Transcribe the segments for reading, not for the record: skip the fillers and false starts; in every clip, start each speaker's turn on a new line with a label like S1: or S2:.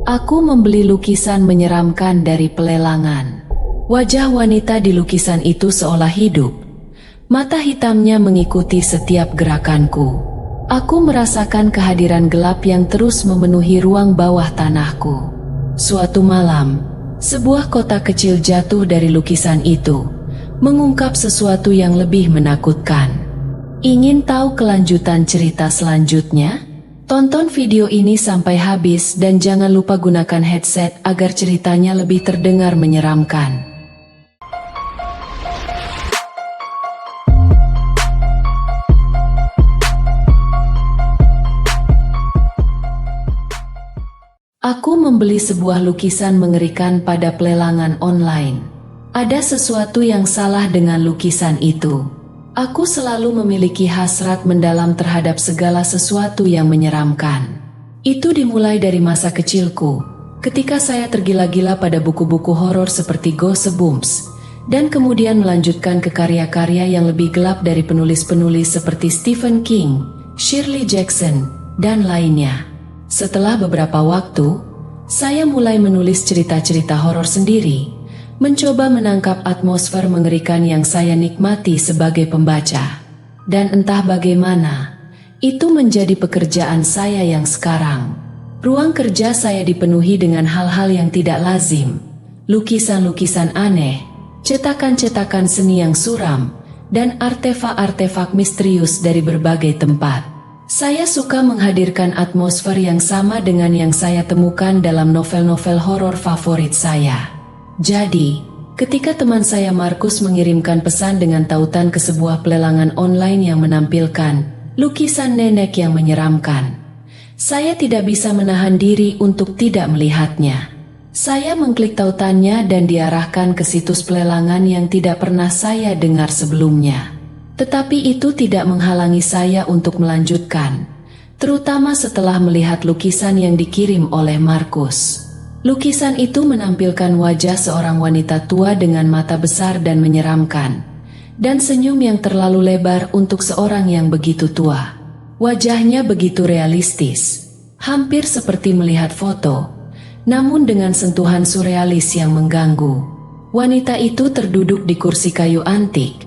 S1: Aku membeli lukisan menyeramkan dari pelelangan. Wajah wanita di lukisan itu seolah hidup. Mata hitamnya mengikuti setiap gerakanku. Aku merasakan kehadiran gelap yang terus memenuhi ruang bawah tanahku. Suatu malam, sebuah kotak kecil jatuh dari lukisan itu, mengungkap sesuatu yang lebih menakutkan. Ingin tahu kelanjutan cerita selanjutnya? Tonton video ini sampai habis dan jangan lupa gunakan headset agar ceritanya lebih terdengar menyeramkan. Aku membeli sebuah lukisan mengerikan pada pelelangan online. Ada sesuatu yang salah dengan lukisan itu. Aku selalu memiliki hasrat mendalam terhadap segala sesuatu yang menyeramkan. Itu dimulai dari masa kecilku, ketika saya tergila-gila pada buku-buku horor seperti Goosebumps, dan kemudian melanjutkan ke karya-karya yang lebih gelap dari penulis-penulis seperti Stephen King, Shirley Jackson, dan lainnya. Setelah beberapa waktu, saya mulai menulis cerita-cerita horor sendiri, mencoba menangkap atmosfer mengerikan yang saya nikmati sebagai pembaca. Dan entah bagaimana, itu menjadi pekerjaan saya yang sekarang. Ruang kerja saya dipenuhi dengan hal-hal yang tidak lazim, lukisan-lukisan aneh, cetakan-cetakan seni yang suram, dan artefak-artefak misterius dari berbagai tempat. Saya suka menghadirkan atmosfer yang sama dengan yang saya temukan dalam novel-novel horor favorit saya. Jadi, ketika teman saya Markus mengirimkan pesan dengan tautan ke sebuah pelelangan online yang menampilkan lukisan nenek yang menyeramkan, saya tidak bisa menahan diri untuk tidak melihatnya. Saya mengklik tautannya dan diarahkan ke situs pelelangan yang tidak pernah saya dengar sebelumnya. Tetapi itu tidak menghalangi saya untuk melanjutkan, terutama setelah melihat lukisan yang dikirim oleh Markus. Lukisan itu menampilkan wajah seorang wanita tua dengan mata besar dan menyeramkan, dan senyum yang terlalu lebar untuk seorang yang begitu tua. Wajahnya begitu realistis, hampir seperti melihat foto, namun dengan sentuhan surrealis yang mengganggu. Wanita itu terduduk di kursi kayu antik,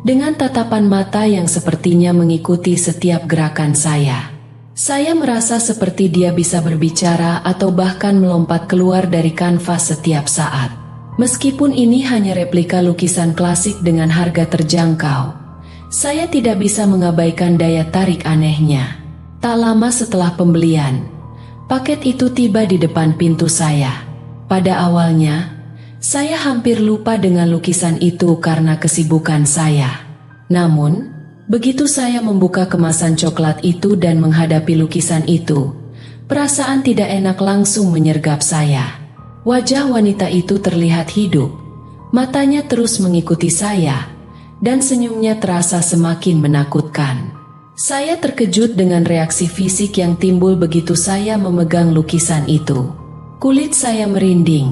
S1: dengan tatapan mata yang sepertinya mengikuti setiap gerakan saya. Saya merasa seperti dia bisa berbicara atau bahkan melompat keluar dari kanvas setiap saat. Meskipun ini hanya replika lukisan klasik dengan harga terjangkau, saya tidak bisa mengabaikan daya tarik anehnya. Tak lama setelah pembelian, paket itu tiba di depan pintu saya. Pada awalnya, saya hampir lupa dengan lukisan itu karena kesibukan saya. Namun, begitu saya membuka kemasan coklat itu dan menghadapi lukisan itu, perasaan tidak enak langsung menyergap saya. Wajah wanita itu terlihat hidup, matanya terus mengikuti saya, dan senyumnya terasa semakin menakutkan. Saya terkejut dengan reaksi fisik yang timbul begitu saya memegang lukisan itu. Kulit saya merinding,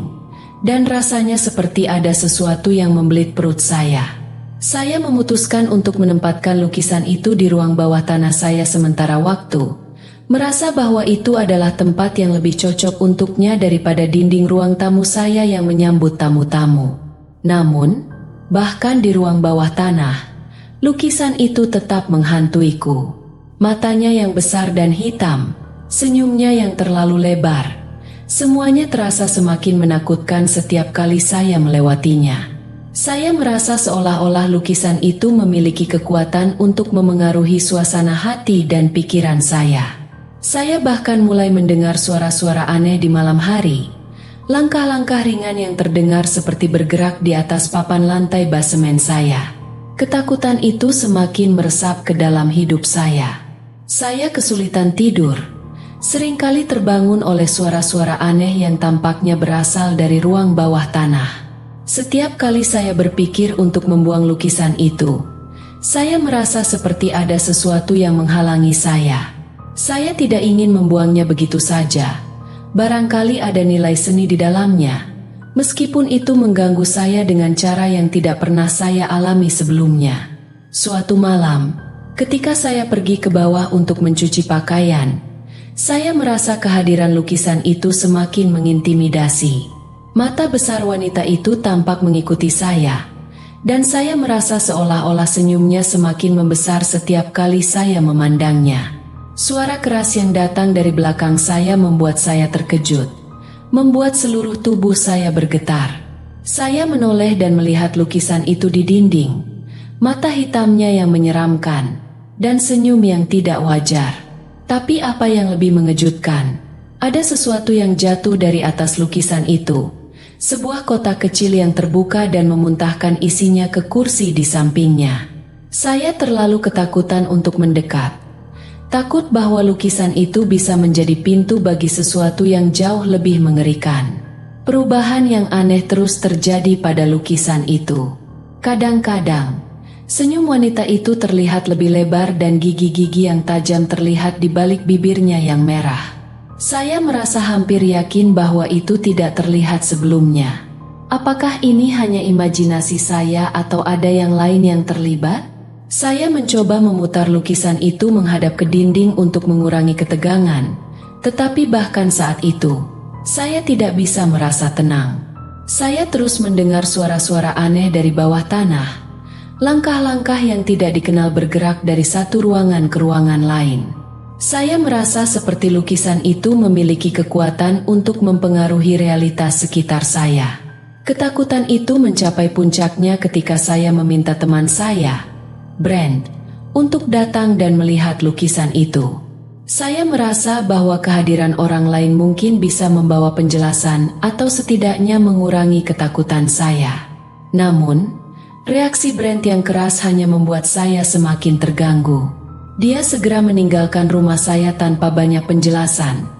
S1: dan rasanya seperti ada sesuatu yang membelit perut saya. Saya memutuskan untuk menempatkan lukisan itu di ruang bawah tanah saya sementara waktu, merasa bahwa itu adalah tempat yang lebih cocok untuknya daripada dinding ruang tamu saya yang menyambut tamu-tamu. Namun, bahkan di ruang bawah tanah, lukisan itu tetap menghantuiku. Matanya yang besar dan hitam, senyumnya yang terlalu lebar, semuanya terasa semakin menakutkan setiap kali saya melewatinya. Saya merasa seolah-olah lukisan itu memiliki kekuatan untuk memengaruhi suasana hati dan pikiran saya. Saya bahkan mulai mendengar suara-suara aneh di malam hari. Langkah-langkah ringan yang terdengar seperti bergerak di atas papan lantai basemen saya. Ketakutan itu semakin meresap ke dalam hidup saya. Saya kesulitan tidur. Seringkali terbangun oleh suara-suara aneh yang tampaknya berasal dari ruang bawah tanah. Setiap kali saya berpikir untuk membuang lukisan itu, saya merasa seperti ada sesuatu yang menghalangi saya. Saya tidak ingin membuangnya begitu saja. Barangkali ada nilai seni di dalamnya, meskipun itu mengganggu saya dengan cara yang tidak pernah saya alami sebelumnya. Suatu malam, ketika saya pergi ke bawah untuk mencuci pakaian, Saya merasa kehadiran lukisan itu semakin mengintimidasi. Mata besar wanita itu tampak mengikuti saya, dan saya merasa seolah-olah senyumnya semakin membesar setiap kali saya memandangnya. Suara keras yang datang dari belakang saya membuat saya terkejut, membuat seluruh tubuh saya bergetar. Saya menoleh dan melihat lukisan itu di dinding, mata hitamnya yang menyeramkan, dan senyum yang tidak wajar. Tapi apa yang lebih mengejutkan, ada sesuatu yang jatuh dari atas lukisan itu. Sebuah kotak kecil yang terbuka dan memuntahkan isinya ke kursi di sampingnya. Saya terlalu ketakutan untuk mendekat. Takut bahwa lukisan itu bisa menjadi pintu bagi sesuatu yang jauh lebih mengerikan. Perubahan yang aneh terus terjadi pada lukisan itu. Kadang-kadang, senyum wanita itu terlihat lebih lebar dan gigi-gigi yang tajam terlihat di balik bibirnya yang merah. Saya merasa hampir yakin bahwa itu tidak terlihat sebelumnya. Apakah ini hanya imajinasi saya atau ada yang lain yang terlibat? Saya mencoba memutar lukisan itu menghadap ke dinding untuk mengurangi ketegangan. Tetapi bahkan saat itu, saya tidak bisa merasa tenang. Saya terus mendengar suara-suara aneh dari bawah tanah. Langkah-langkah yang tidak dikenal bergerak dari satu ruangan ke ruangan lain. Saya merasa seperti lukisan itu memiliki kekuatan untuk mempengaruhi realitas sekitar saya. Ketakutan itu mencapai puncaknya ketika saya meminta teman saya, Brent, untuk datang dan melihat lukisan itu. Saya merasa bahwa kehadiran orang lain mungkin bisa membawa penjelasan atau setidaknya mengurangi ketakutan saya. Namun, reaksi Brent yang keras hanya membuat saya semakin terganggu. Dia segera meninggalkan rumah saya tanpa banyak penjelasan,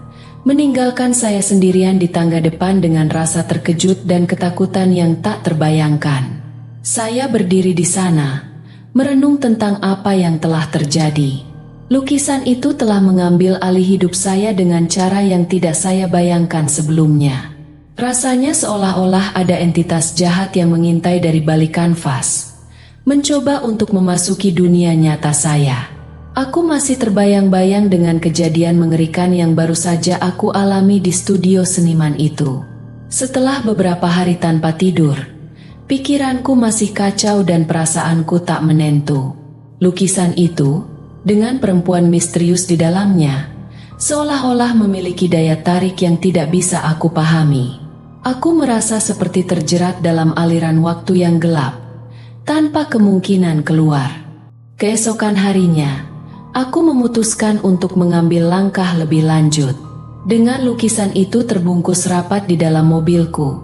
S1: meninggalkan saya sendirian di tangga depan dengan rasa terkejut dan ketakutan yang tak terbayangkan. Saya berdiri di sana, merenung tentang apa yang telah terjadi. Lukisan itu telah mengambil alih hidup saya dengan cara yang tidak saya bayangkan sebelumnya. Rasanya seolah-olah ada entitas jahat yang mengintai dari balik kanvas, mencoba untuk memasuki dunia nyata saya. Aku masih terbayang-bayang dengan kejadian mengerikan yang baru saja aku alami di studio seniman itu. Setelah beberapa hari tanpa tidur, pikiranku masih kacau dan perasaanku tak menentu. Lukisan itu, dengan perempuan misterius di dalamnya, seolah-olah memiliki daya tarik yang tidak bisa aku pahami. Aku merasa seperti terjerat dalam aliran waktu yang gelap, tanpa kemungkinan keluar. Keesokan harinya, aku memutuskan untuk mengambil langkah lebih lanjut. Dengan lukisan itu terbungkus rapat di dalam mobilku,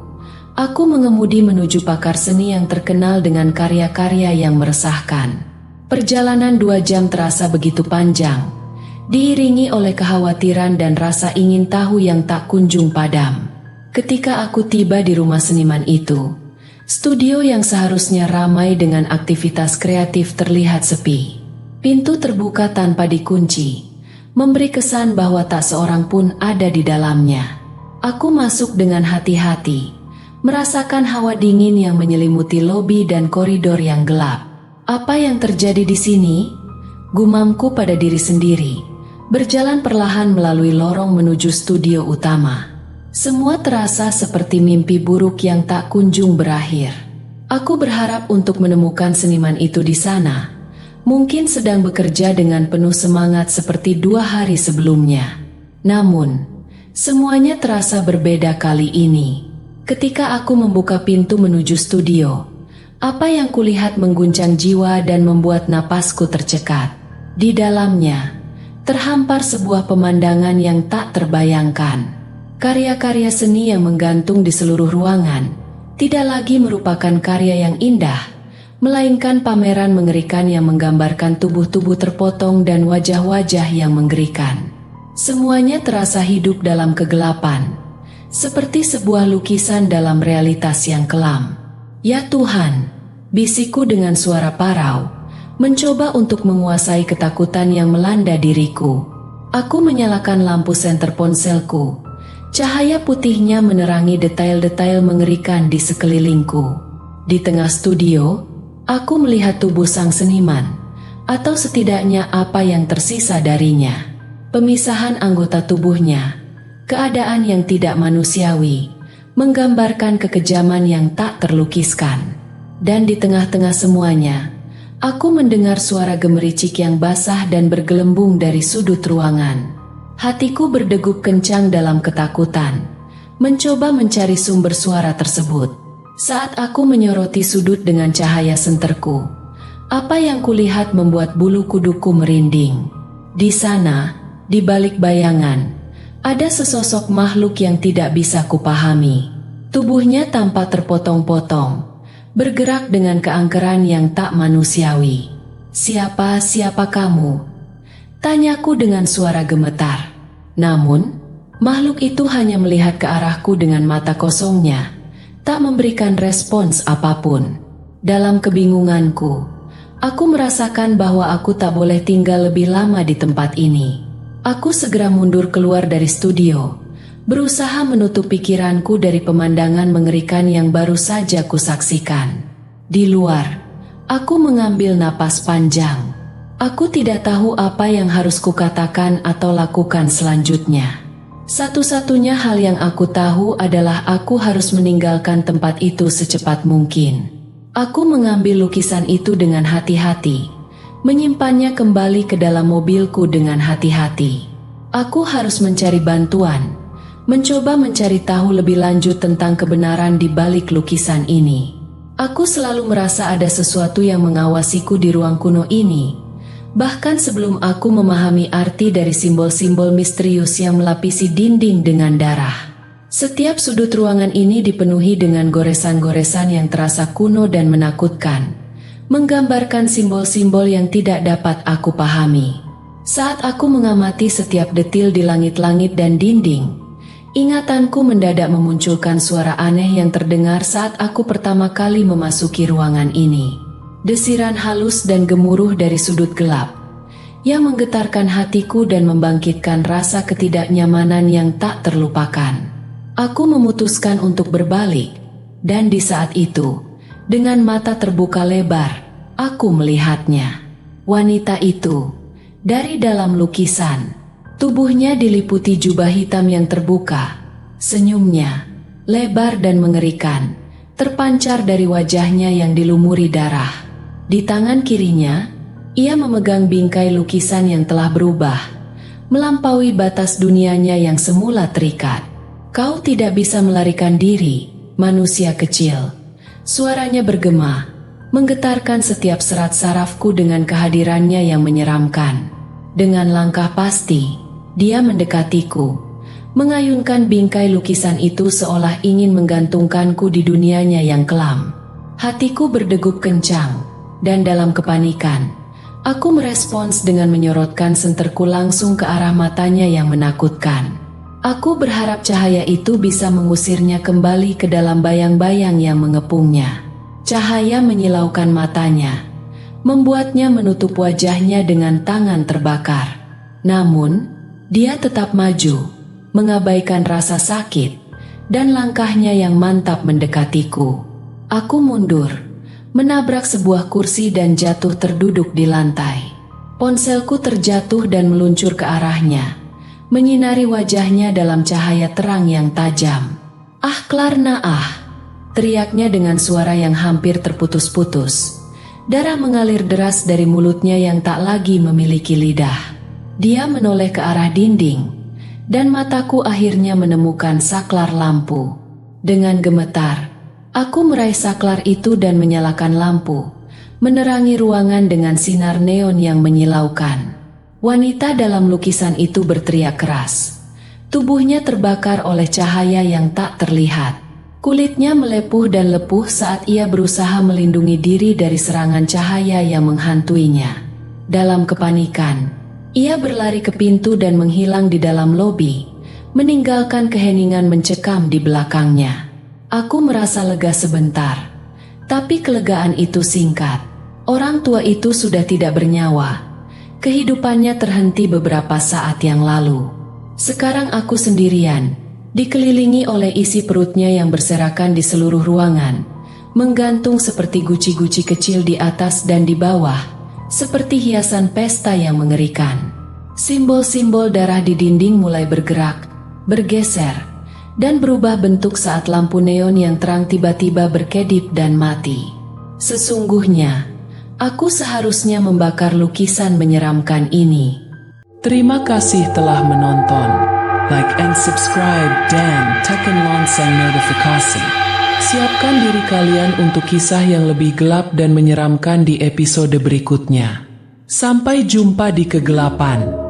S1: aku mengemudi menuju pakar seni yang terkenal dengan karya-karya yang meresahkan. Perjalanan 2 jam terasa begitu panjang, diiringi oleh kekhawatiran dan rasa ingin tahu yang tak kunjung padam. Ketika aku tiba di rumah seniman itu, studio yang seharusnya ramai dengan aktivitas kreatif terlihat sepi. Pintu terbuka tanpa dikunci, memberi kesan bahwa tak seorang pun ada di dalamnya. Aku masuk dengan hati-hati, merasakan hawa dingin yang menyelimuti lobi dan koridor yang gelap. Apa yang terjadi di sini? Gumamku pada diri sendiri, berjalan perlahan melalui lorong menuju studio utama. Semua terasa seperti mimpi buruk yang tak kunjung berakhir. Aku berharap untuk menemukan seniman itu di sana. Mungkin sedang bekerja dengan penuh semangat seperti 2 hari sebelumnya. Namun, semuanya terasa berbeda kali ini. Ketika aku membuka pintu menuju studio, apa yang kulihat mengguncang jiwa dan membuat napasku tercekat. Di dalamnya, terhampar sebuah pemandangan yang tak terbayangkan. Karya-karya seni yang menggantung di seluruh ruangan tidak lagi merupakan karya yang indah, melainkan pameran mengerikan yang menggambarkan tubuh-tubuh terpotong dan wajah-wajah yang mengerikan. Semuanya terasa hidup dalam kegelapan, seperti sebuah lukisan dalam realitas yang kelam. Ya Tuhan, bisikku dengan suara parau, mencoba untuk menguasai ketakutan yang melanda diriku. Aku menyalakan lampu senter ponselku. Cahaya putihnya menerangi detail-detail mengerikan di sekelilingku. Di tengah studio, aku melihat tubuh sang seniman, atau setidaknya apa yang tersisa darinya. pemisahan anggota tubuhnya, keadaan yang tidak manusiawi, menggambarkan kekejaman yang tak terlukiskan. Dan di tengah-tengah semuanya, aku mendengar suara gemericik yang basah dan bergelembung dari sudut ruangan. Hatiku berdegup kencang dalam ketakutan, mencoba mencari sumber suara tersebut. Saat aku menyoroti sudut dengan cahaya senterku, apa yang kulihat membuat bulu kuduku merinding. Di sana, di balik bayangan, ada sesosok makhluk yang tidak bisa kupahami. Tubuhnya tampak terpotong-potong, bergerak dengan keangkeran yang tak manusiawi. Siapa kamu? Tanyaku dengan suara gemetar. Namun, makhluk itu hanya melihat ke arahku dengan mata kosongnya, tak memberikan respons apapun. Dalam kebingunganku, aku merasakan bahwa aku tak boleh tinggal lebih lama di tempat ini. Aku segera mundur keluar dari studio, berusaha menutup pikiranku dari pemandangan mengerikan yang baru saja kusaksikan. Di luar, aku mengambil napas panjang. Aku tidak tahu apa yang harus kukatakan atau lakukan selanjutnya. Satu-satunya hal yang aku tahu adalah aku harus meninggalkan tempat itu secepat mungkin. Aku mengambil lukisan itu dengan hati-hati, menyimpannya kembali ke dalam mobilku dengan hati-hati. Aku harus mencari bantuan, mencoba mencari tahu lebih lanjut tentang kebenaran di balik lukisan ini. Aku selalu merasa ada sesuatu yang mengawasiku di ruang kuno ini, bahkan sebelum aku memahami arti dari simbol-simbol misterius yang melapisi dinding dengan darah. Setiap sudut ruangan ini dipenuhi dengan goresan-goresan yang terasa kuno dan menakutkan, menggambarkan simbol-simbol yang tidak dapat aku pahami. Saat aku mengamati setiap detil di langit-langit dan dinding, ingatanku mendadak memunculkan suara aneh yang terdengar saat aku pertama kali memasuki ruangan ini. Desiran halus dan gemuruh dari sudut gelap, yang menggetarkan hatiku dan membangkitkan rasa ketidaknyamanan yang tak terlupakan. Aku memutuskan untuk berbalik, dan di saat itu, dengan mata terbuka lebar, aku melihatnya. Wanita itu, dari dalam lukisan, tubuhnya diliputi jubah hitam yang terbuka. Senyumnya, lebar dan mengerikan, terpancar dari wajahnya yang dilumuri darah. Di tangan kirinya, ia memegang bingkai lukisan yang telah berubah, melampaui batas dunianya yang semula terikat. Kau tidak bisa melarikan diri, manusia kecil. Suaranya bergema, menggetarkan setiap serat sarafku dengan kehadirannya yang menyeramkan. Dengan langkah pasti, dia mendekatiku, mengayunkan bingkai lukisan itu seolah ingin menggantungkanku di dunianya yang kelam. Hatiku berdegup kencang, dan dalam kepanikan, aku merespons dengan menyorotkan senterku langsung ke arah matanya yang menakutkan. Aku berharap cahaya itu bisa mengusirnya kembali ke dalam bayang-bayang yang mengepungnya. Cahaya menyilaukan matanya, membuatnya menutup wajahnya dengan tangan terbakar. Namun, dia tetap maju, mengabaikan rasa sakit, dan langkahnya yang mantap mendekatiku. Aku mundur, menabrak sebuah kursi dan jatuh terduduk di lantai. Ponselku terjatuh dan meluncur ke arahnya, menyinari wajahnya dalam cahaya terang yang tajam. "Ah, Klarna, ah!" teriaknya dengan suara yang hampir terputus-putus. Darah mengalir deras dari mulutnya yang tak lagi memiliki lidah. Dia menoleh ke arah dinding, dan mataku akhirnya menemukan saklar lampu. Dengan gemetar, aku meraih saklar itu dan menyalakan lampu, menerangi ruangan dengan sinar neon yang menyilaukan. Wanita dalam lukisan itu berteriak keras. Tubuhnya terbakar oleh cahaya yang tak terlihat. Kulitnya melepuh dan lepuh saat ia berusaha melindungi diri dari serangan cahaya yang menghantuinya. Dalam kepanikan, ia berlari ke pintu dan menghilang di dalam lobi, meninggalkan keheningan mencekam di belakangnya. Aku merasa lega sebentar, tapi kelegaan itu singkat. Orang tua itu sudah tidak bernyawa. Kehidupannya terhenti beberapa saat yang lalu. Sekarang aku sendirian, dikelilingi oleh isi perutnya yang berserakan di seluruh ruangan, menggantung seperti guci-guci kecil di atas dan di bawah, seperti hiasan pesta yang mengerikan. Simbol-simbol darah di dinding mulai bergerak, bergeser, dan berubah bentuk saat lampu neon yang terang tiba-tiba berkedip dan mati. Sesungguhnya, aku seharusnya membakar lukisan menyeramkan ini.
S2: Terima kasih telah menonton. Like and subscribe dan tekan lonceng notifikasi. Siapkan diri kalian untuk kisah yang lebih gelap dan menyeramkan di episode berikutnya. Sampai jumpa di kegelapan.